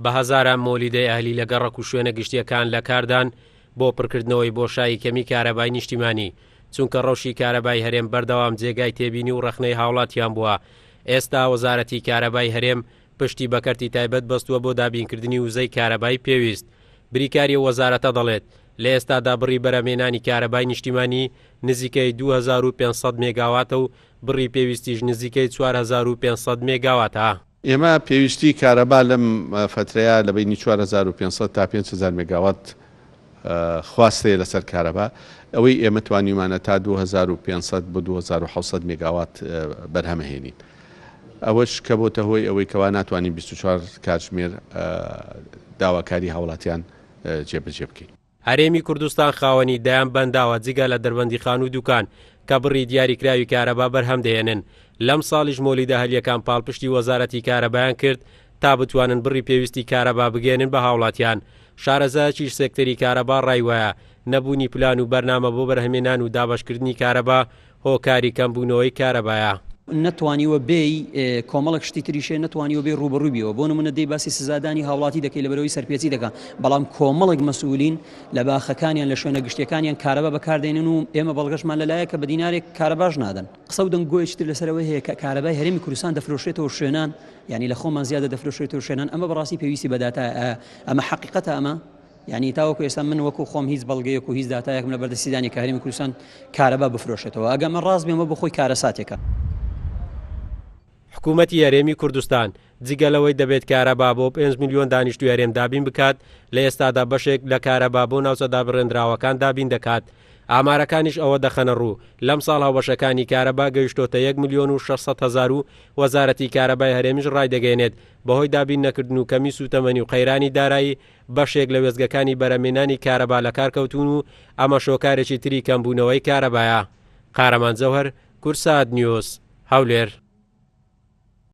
بە هەزاران مۆلیدەی ئەهلی لە گەڕەک و شوێنە گشتیەکان لە کاردان بۆ پڕکردنەوەی بۆشایی کەمی کارەبای نیشتیمانی، چونکە ڕەوشی کارەبای هەرێم بەردەوام جێگای تێبینی و ڕەخنەی هاوڵاتیان بووە. ئێستا وەزارەتی کارەبای هەرێم پشتی بەکەرتی تایبەت بەستووە بۆ دابینکردنی وزەی کارەبای پێویست. بریکاری وەزارەتە دەڵێت لە ئێستادا بڕی بەرهەمێنانی کارەبای نیشتیمانی نزیکەی 2500 مێگاواتە و بڕی پێویستیش نزیکەی 4500 مێگاواتە. ئێمە پێویستی کارەبا لەم فترەیە لە بینی 4500 تا 5000 مێگاوات خواستەیە لەسەر کارەبا، ئەوەی ئێمە توانیمانە تا 2500 بۆ 2700 مێگاوات بەرهەمەهێنین. ئەوەش کە بۆتە هۆی ئەوەی کەوا ناتوانین 24 کاتژمێر داواکاری هاوڵاتیان جێبەجێ بکەین. هەرێمی کوردستان خاوەنی دایان بەنداوە جگە لە دەربەندی خان و دوکان کە بڕی دیاریکراوی کارەبا بەرهەم دێنن. لەم ساڵیش مۆلیدە هەلیەکان پاڵپشتی وەزارەتی کارەبایان کرد تا بتوانن بڕی پێویستی کارەبا بگێنن بە هاوڵاتیان. شارەزایەکیش سێکتەری کارەبا ڕایوایە نەبوونی پلان و بەرنامە بۆ بەرهەمێنان و دابەشکردنی کارەبا هۆکاری کەمبوونەوەی کارەبایە. نتوانیوە بێ کۆمەڵک شتی تریشێ نتوانیوە بێ ڕوبەڕووبیەوە بۆ نمونە دەی باسی سزادانی هاوڵاتی دەکەی لە بەرەوەی سەرپێچی دەکەن، بەڵام کۆمەڵک مەسئولین لە باخەکانیان لە شوێنە گشتیەکانیان کارەبا بەکاردێنن و ئێمە بەڵگەشمان لەلایە کە بە دینارێک کارەباش نادەن. قسە و دەنگۆیشتر لەسەرەوەی هەیە کە کارەبای هەرێمی کوردستان دەفرۆشێتەوە شوێنان، یعنی لە خۆمان زیادە دەفرۆشێتەوە شوێنان. ئەمە بەڕاستی پێویستی بەداتە، ئەمە حقیقەتە. ئەمە یعنی تاوەکو ئێستا من وەکو خۆم هیچ بەڵگەیەک و هیچ داتایەکم لە بەردەستیدانی کە هەرێمی کوردستان کارەبا بفرۆشێتەوە. ئەگە من ڕاست بێمە بە خۆی کارەساتێکە. حکوومەتی هەرێمی کوردستان جگەلەوەی دەبێت کارەبا بۆ 5 میلیۆن دانیشتووی هەرێم دابین بکات، لە ئێستادا بەشێک لە کارەبا بۆ ناوچەدا بڕێنراوەکان دابین دەکات. ئامارەکانیش ئەوە دەخەنە ڕوو لەم ساڵ هاوبەشەکانی کارەبا گەیشتۆتە 1,600,000 و وەزارەتی کارەبای هەرێمیش ڕایدەگەێنێت بەهۆی دابین نەکردن و کەمی سوتەمەنی و قەیرانی دارایی بەشێک لە وێزگەکانی بەرهەمێنانی کارەبا لە کارکەوتون و ئەمە شۆکارێکی تری کەمبوونەوەی کارەبایە. قارەمان جەوهەر، کورسات نیوز، هەولێر.